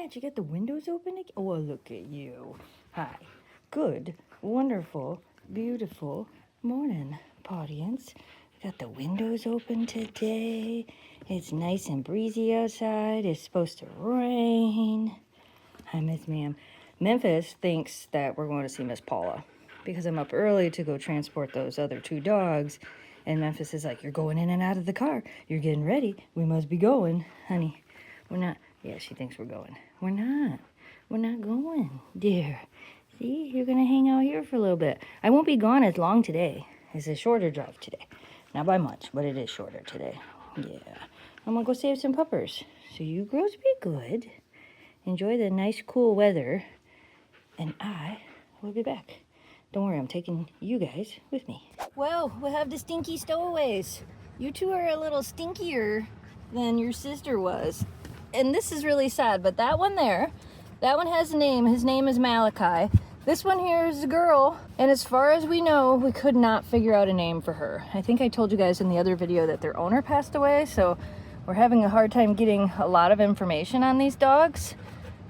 at, you got the windows open again? Oh, look at you. Hi. Good, wonderful, beautiful morning, audience. Got the windows open today. It's nice and breezy outside. It's supposed to rain. Hi, Miss Ma'am. Memphis thinks that we're going to see Miss Paula because I'm up early to go transport those other 2 dogs. And Memphis is like, you're going in and out of the car. You're getting ready. We must be going. Honey, we're not. Yeah, she thinks we're going. We're not. We're not going, dear. See, you're going to hang out here for a little bit. I won't be gone as long today. It's a shorter drive today. Not by much, but it is shorter today. Yeah. I'm going to go save some puppers. So you girls be good. Enjoy the nice, cool weather. And I will be back. Don't worry, I'm taking you guys with me. Well, we'll have the stinky stowaways. You 2 are a little stinkier than your sister was. And this is really sad, but that one there, that one has a name. His name is Malachi. This one here is a girl, and as far as we know, we could not figure out a name for her. I think I told you guys in the other video that their owner passed away, so we're having a hard time getting a lot of information on these dogs.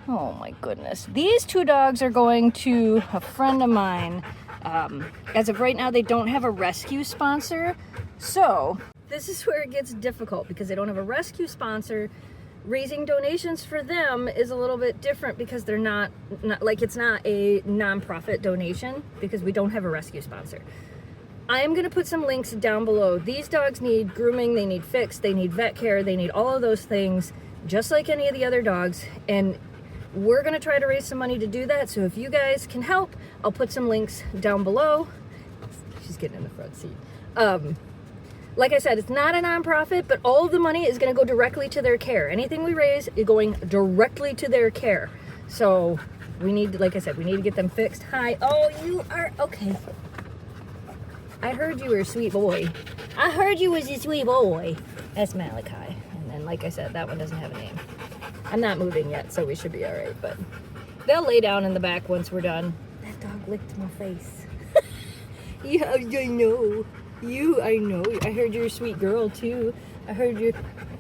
Oh my goodness. These 2 dogs are going to a friend of mine. As of right now, they don't have a rescue sponsor, so this is where it gets difficult because they don't have a rescue sponsor. Raising donations for them is a little bit different because they're not like, it's not a nonprofit donation because we don't have a rescue sponsor. I'm going to put some links down below. These dogs need grooming, they need fixed, they need vet care, they need all of those things, just like any of the other dogs. And we're going to try to raise some money to do that. So if you guys can help, I'll put some links down below. She's getting in the front seat. Like I said, it's not a nonprofit, but all of the money is going to go directly to their care. Anything we raise is going directly to their care. So we need, like I said, we need to get them fixed. Hi. Oh, you are okay. I heard you were a sweet boy. I heard you was a sweet boy. That's Malachi. And then, like I said, that one doesn't have a name. I'm not moving yet, so we should be all right. But they'll lay down in the back once we're done. That dog licked my face. Yeah, I know. I know. I heard you're a sweet girl, too. I heard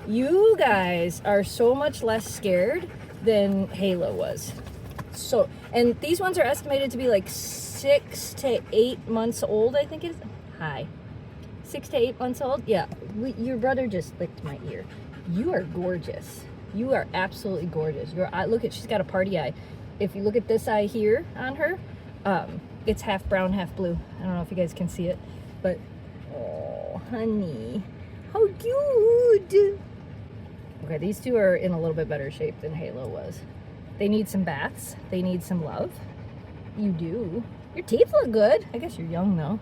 you guys are so much less scared than Halo was. So, and these ones are estimated to be like 6 to 8 months old, I think it is. Hi. 6 to 8 months old? Yeah. Your brother just licked my ear. You are gorgeous. You are absolutely gorgeous. Your eye, look at, she's got a party eye. If you look at this eye here on her, it's half brown, half blue. I don't know if you guys can see it, but oh, honey, how cute. Okay, these 2 are in a little bit better shape than Halo was. They need some baths. They need some love. You do. Your teeth look good. I guess you're young, though.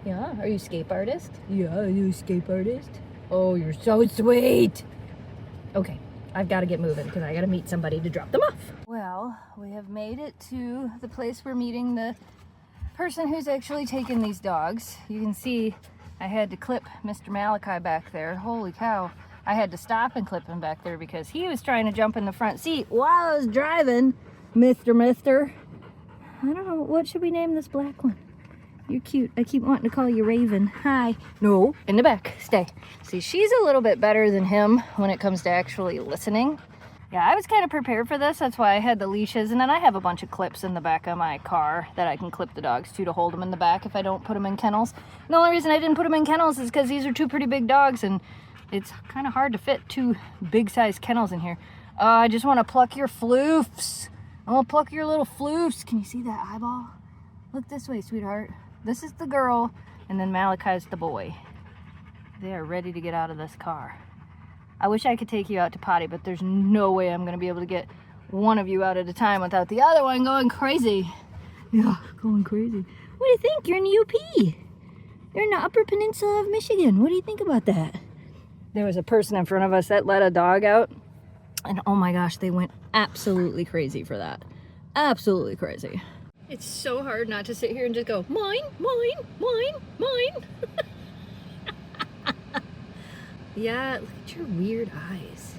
Yeah? Are you a scape artist? Yeah, are you a scape artist? Oh, you're so sweet. Okay, I've got to get moving because I got to meet somebody to drop them off. Well, we have made it to the place we're meeting the person who's actually taken these dogs. You can see I had to clip Mr. Malachi back there. Holy cow. I had to stop and clip him back there because he was trying to jump in the front seat while I was driving. Mister. I don't know, what should we name this black one? You're cute. I keep wanting to call you Raven. Hi. No, in the back. Stay. See, she's a little bit better than him when it comes to actually listening. Yeah, I was kind of prepared for this. That's why I had the leashes. And then I have a bunch of clips in the back of my car that I can clip the dogs to hold them in the back if I don't put them in kennels. And the only reason I didn't put them in kennels is because these are 2 pretty big dogs and it's kind of hard to fit 2 big-sized kennels in here. I just want to pluck your floofs. I want to pluck your little floofs. Can you see that eyeball? Look this way, sweetheart. This is the girl, and then Malachi's the boy. They are ready to get out of this car. I wish I could take you out to potty, but there's no way I'm going to be able to get one of you out at a time without the other one going crazy. Yeah, going crazy. What do you think? You're in the UP. You're in the Upper Peninsula of Michigan. What do you think about that? There was a person in front of us that let a dog out, and oh my gosh, they went absolutely crazy for that. Absolutely crazy. It's so hard not to sit here and just go, mine, mine, mine, mine. Yeah, look at your weird eyes.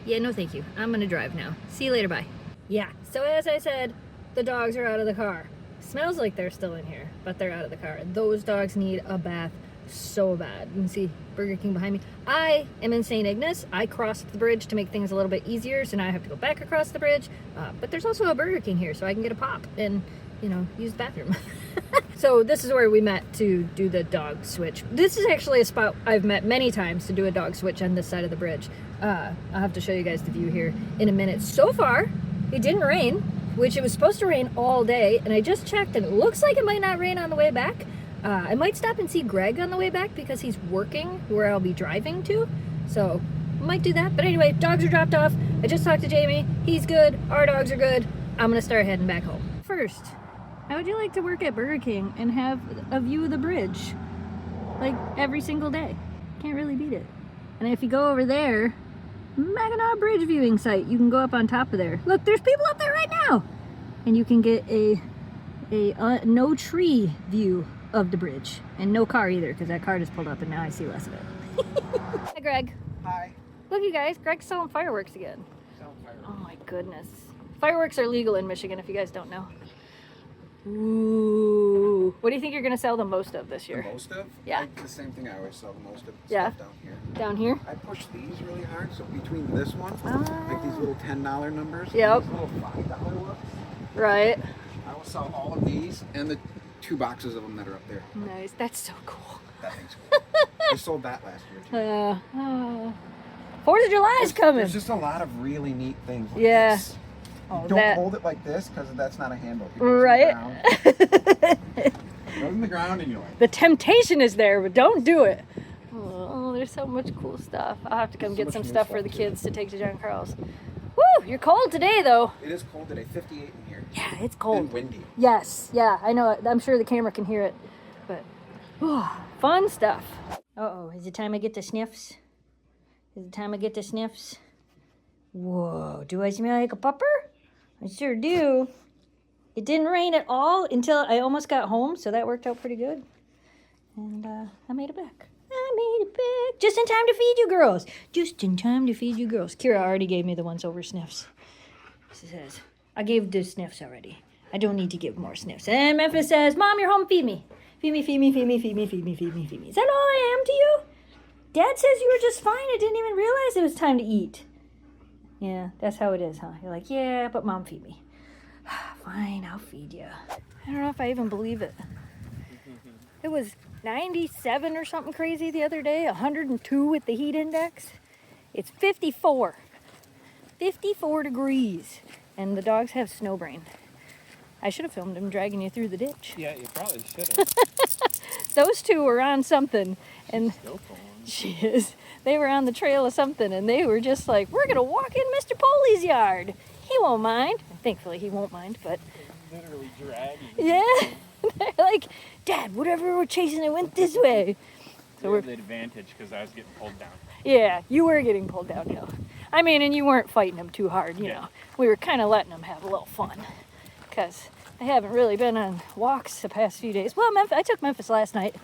Yeah, no thank you. I'm gonna drive now. See you later, bye. Yeah, so as I said, the dogs are out of the car. Smells like they're still in here, but they're out of the car. Those dogs need a bath so bad. You can see Burger King behind me. I am in St. Ignace. I crossed the bridge to make things a little bit easier, so now I have to go back across the bridge. But there's also a Burger King here, so I can get a pop and, you know, use the bathroom. So this is where we met to do the dog switch. This is actually a spot I've met many times to do a dog switch on this side of the bridge. I'll have to show you guys the view here in a minute. So far, it didn't rain, which it was supposed to rain all day, and I just checked and it looks like it might not rain on the way back. I might stop and see Greg on the way back because he's working where I'll be driving to, so I might do that. But anyway, dogs are dropped off. I just talked to Jamie. He's good. Our dogs are good. I'm gonna start heading back home. First, how would you like to work at Burger King and have a view of the bridge like every single day? Can't really beat it. And if you go over there, Mackinac Bridge viewing site, you can go up on top of there. Look, there's people up there right now, and you can get a no tree view of the bridge, and no car either, because that car just pulled up and now I see less of it. Hi, Greg. Hi. Look, you guys, Greg's selling fireworks again. Selling fireworks. Oh my goodness. Fireworks are legal in Michigan, if you guys don't know. Ooh. What do you think you're going to sell the most of this year? The most of? Yeah. The same thing I always sell the most of. Yeah. Stuff down here. Down here? I push these really hard, so between this one, like these little $10 numbers, Yep. and these little $5 ones, Right. I will sell all of these and the 2 boxes of them that are up there. Nice. That's so cool. That thing's cool. I sold that last year too. 4th of July is coming. There's just a lot of really neat things. Like Yeah. This. Oh, Don't hold it like this because that's not a handle. It goes right. in the ground. It goes in the ground and you're like. The temptation is there, but don't do it. Oh, there's so much cool stuff. I'll have to come get some stuff for the kids to take to John Carl's. Woo! You're cold today, though. It is cold today. 58 in here. Yeah, it's cold. And windy. Yes, yeah, I know. I'm sure the camera can hear it, but fun stuff. Uh-oh, is it time I get the sniffs? Is it time I get the sniffs? Whoa, do I smell like a pupper? I sure do. It didn't rain at all until I almost got home, so that worked out pretty good. And I made it back. I made it back. Just in time to feed you girls. Just in time to feed you girls. Kira already gave me the once over sniffs. She says, I gave the sniffs already. I don't need to give more sniffs. And Memphis says, Mom, you're home, feed me. Feed me, feed me, feed me, feed me, feed me, feed me, feed me. Is that all I am to you? Dad says you were just fine. I didn't even realize it was time to eat. Yeah, that's how it is, huh? You're like, yeah, but Mom, feed me. Fine, I'll feed you. I don't know if I even believe it. It was 97 or something crazy the other day, 102 with the heat index. It's 54. 54 degrees. And the dogs have snow brain. I should have filmed him dragging you through the ditch. Yeah, you probably should have. Those two were on something. And Still pulling. she is. They were on the trail of something, and they were just like, we're going to walk in Mr. Polly's yard. He won't mind. Thankfully, he won't mind, but... Literally dragging. Yeah. They're like, Dad, whatever we're chasing, it went this way. So we're the advantage because I was getting pulled down. Yeah, you were getting pulled downhill. I mean, and you weren't fighting them too hard, you know. We were kind of letting them have a little fun. Because I haven't really been on walks the past few days. Well, I took Memphis last night.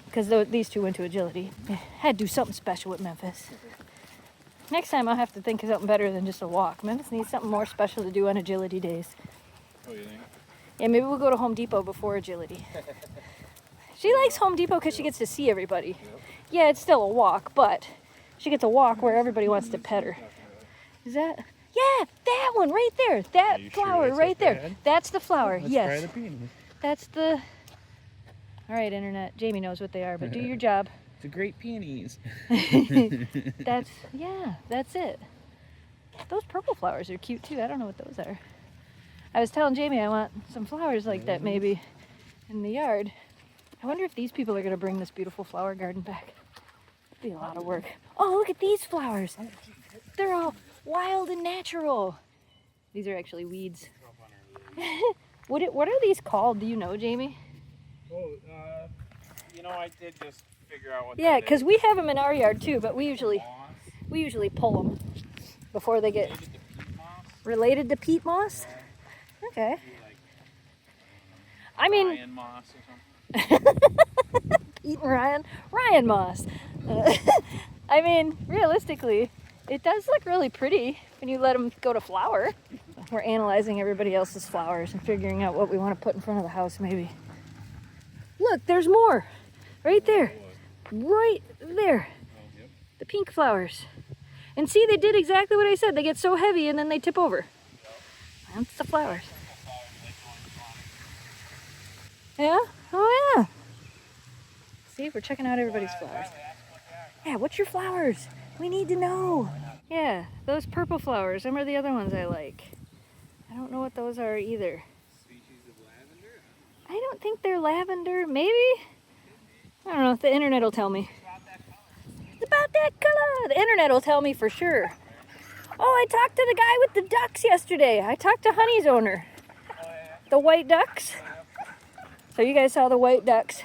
Because these two went to agility. I had to do something special with Memphis. Next time I'll have to think of something better than just a walk. Memphis needs something more special to do on agility days. What do you think? Yeah, maybe we'll go to Home Depot before agility. She likes Home Depot because she gets to see everybody. Yep. Yeah, it's still a walk, but she gets a walk where everybody wants to pet her. Is that? Yeah, that one right there. That flower sure right there. bad? That's the flower. Let's yes. try the peonies. That's the... All right, Internet. Jamie knows what they are, but do your job. It's a great peonies. That's it. Those purple flowers are cute too. I don't know what those are. I was telling Jamie I want some flowers like that maybe in the yard. I wonder if these people are going to bring this beautiful flower garden back. It'd be a lot of work. Oh, look at these flowers. They're all wild and natural. These are actually weeds. What are these called? Do you know, Jamie? Oh, you know, I did just figure out what. Yeah, that because is. we have them in our yard too, but we usually Moss. pull them before they get Related to peat moss. related to peat moss. Okay. Maybe like I mean, Ryan moss or something. Pete and Ryan moss. I mean, realistically, it does look really pretty when you let them go to flower. We're analyzing everybody else's flowers and figuring out what we want to put in front of the house maybe. Look, there's more. Right there. right there. The pink flowers. And see, they did exactly what I said. They get so heavy and then they tip over. That's the flowers. Yeah? Oh yeah. See, we're checking out everybody's flowers. Yeah, what's your flowers? We need to know. Yeah, those purple flowers. Them are the other ones I like. I don't know what those are either. Species of lavender? I don't think they're lavender. Maybe? I don't know. The internet will tell me. It's about that color. The internet will tell me for sure. Oh, I talked to the guy with the ducks yesterday. I talked to Honey's owner. The white ducks. So you guys saw the white ducks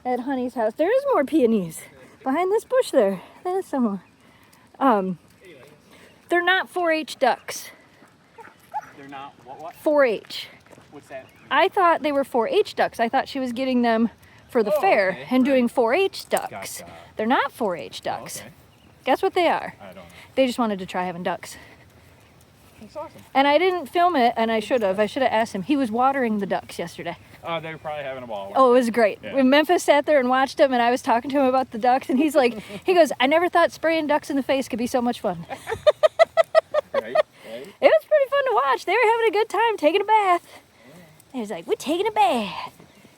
at Honey's house. There is more peonies behind this bush there. There's some more. They're not 4-H ducks. They're not what? 4-H. What's that? I thought they were 4-H ducks. I thought she was getting them for the fair okay, and doing right. 4-H ducks. Gotcha. They're not 4-H ducks. Okay. Guess what they are? I don't know. They just wanted to try having ducks. That's awesome. And I didn't film it, and I should have. I should have asked him. He was watering the ducks yesterday. They were probably having a ball. Oh, it was great. Yeah. When Memphis sat there and watched him, and I was talking to him about the ducks, and he's like, he goes, I never thought spraying ducks in the face could be so much fun. Right? It was pretty fun to watch. They were having a good time taking a bath. And he was like, we're taking a bath.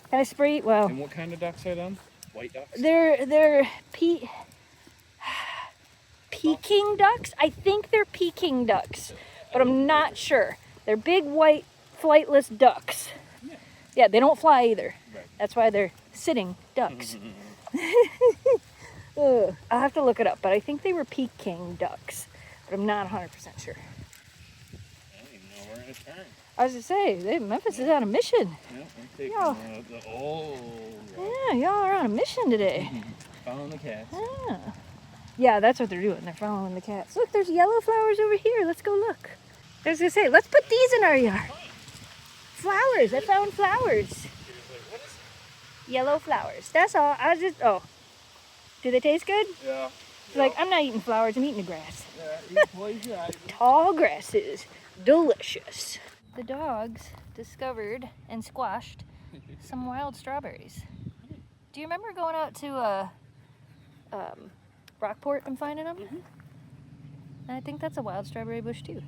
Can I spray? Well, And what kind of ducks are them? White ducks? they're Peking ducks. I think they're Peking ducks, but I'm not sure. They're big white flightless ducks. Yeah, they don't fly either. Right. That's why they're sitting ducks. Ugh, I'll have to look it up, but I think they were Peking ducks, but I'm not 100% sure. I don't even know we're in a turn. I was to say, Memphis is on a mission. Yep, I'm taking Yeah. the old road. Yeah, y'all are on a mission today. Following the cats. Ah. Yeah, that's what they're doing. They're following the cats. Look, there's yellow flowers over here. Let's go look. I was gonna say, let's put these in our yard. Flowers. I found flowers. Yellow flowers. That's all. I was just, oh. Do they taste good? Yeah. Like, I'm not eating flowers. I'm eating the grass. Yeah, eat poison. Tall grasses. Delicious. The dogs discovered and squashed some wild strawberries. Do you remember going out to Rockport and finding them? Mm-hmm. I think that's a wild strawberry bush too.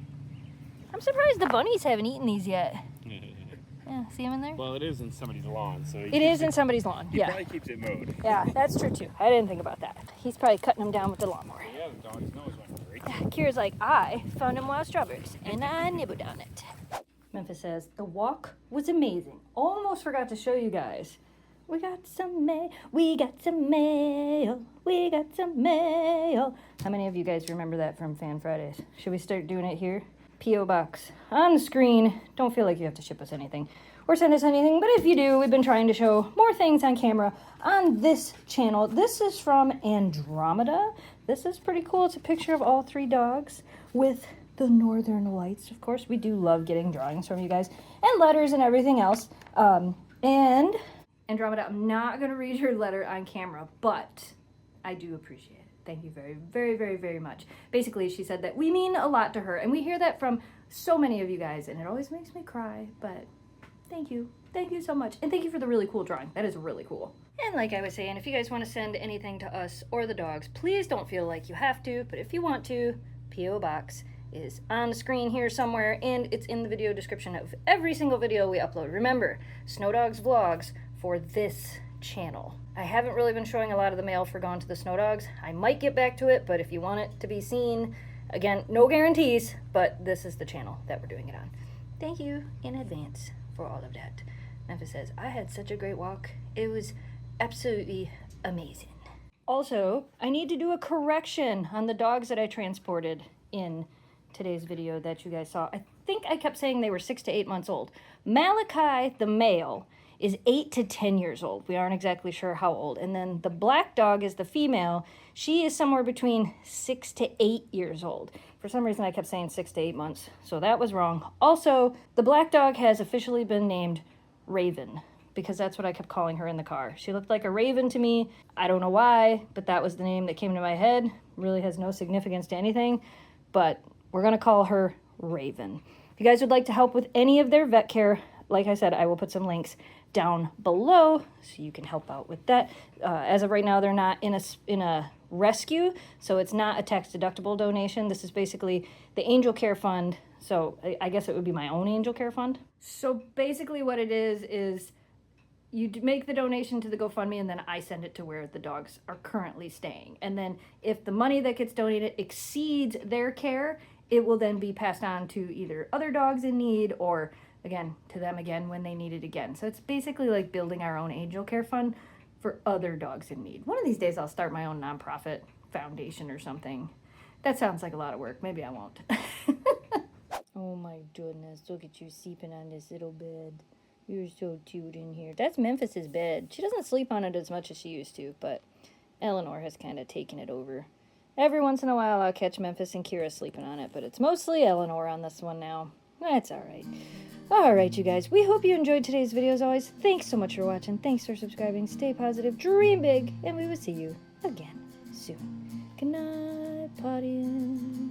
I'm surprised the bunnies haven't eaten these yet. Yeah, see them in there? Well, it is in somebody's lawn, so It is in somebody's lawn, he yeah. probably keeps it mowed. Yeah, that's true too. I didn't think about that. He's probably cutting them down with the lawnmower. Yeah, the dog's nose went great. Kira's like, I found them wild strawberries and I nibbled on it. Memphis says, the walk was amazing. Almost forgot to show you guys. We got some mail. We got some mail. We got some mail. How many of you guys remember that from Fan Fridays? Should we start doing it here? P.O. Box on the screen. Don't feel like you have to ship us anything or send us anything, but if you do, we've been trying to show more things on camera on this channel. This is from Andromeda. This is pretty cool. It's a picture of all 3 dogs with the Northern Lights. Of course, we do love getting drawings from you guys and letters and everything else. And Andromeda, I'm not going to read your letter on camera, but I do appreciate it. Thank you very, very, very, very much. Basically, she said that we mean a lot to her, and we hear that from so many of you guys, and it always makes me cry, but thank you. Thank you so much. And thank you for the really cool drawing. That is really cool. And like I was saying, if you guys want to send anything to us or the dogs, please don't feel like you have to, but if you want to, P.O. Box is on the screen here somewhere, and it's in the video description of every single video we upload. Remember, Snow Dogs Vlogs for this channel. I haven't really been showing a lot of the mail for Gone to the Snow Dogs. I might get back to it, but if you want it to be seen, again, no guarantees, but this is the channel that we're doing it on. Thank you in advance for all of that. Memphis says, I had such a great walk. It was absolutely amazing. Also, I need to do a correction on the dogs that I transported in today's video that you guys saw. I think I kept saying they were 6 to 8 months old. Malachi, the male, is 8 to 10 years old. We aren't exactly sure how old. And then the black dog is the female. She is somewhere between 6 to 8 years old. For some reason, I kept saying 6 to 8 months, so that was wrong. Also, the black dog has officially been named Raven, because that's what I kept calling her in the car. She looked like a raven to me. I don't know why, but that was the name that came to my head. Really has no significance to anything, but we're gonna call her Raven. If you guys would like to help with any of their vet care, like I said, I will put some links down below so you can help out with that. As of right now, they're not in a rescue, so it's not a tax deductible donation. This is basically the Angel Care Fund. So I guess it would be my own Angel Care Fund. So basically what it is you make the donation to the GoFundMe, and then I send it to where the dogs are currently staying. And then if the money that gets donated exceeds their care, it will then be passed on to either other dogs in need or, again, to them again when they need it again. So it's basically like building our own Angel Care Fund for other dogs in need. One of these days I'll start my own nonprofit foundation or something. That sounds like a lot of work. Maybe I won't. Oh my goodness, look at you sleeping on this little bed. You're so cute in here. That's Memphis's bed. She doesn't sleep on it as much as she used to, but Eleanor has kind of taken it over. Every once in a while I'll catch Memphis and Kira sleeping on it, but it's mostly Eleanor on this one now. That's alright. Alright, you guys. We hope you enjoyed today's video as always. Thanks so much for watching. Thanks for subscribing. Stay positive, dream big, and we will see you again soon. Good night, audience.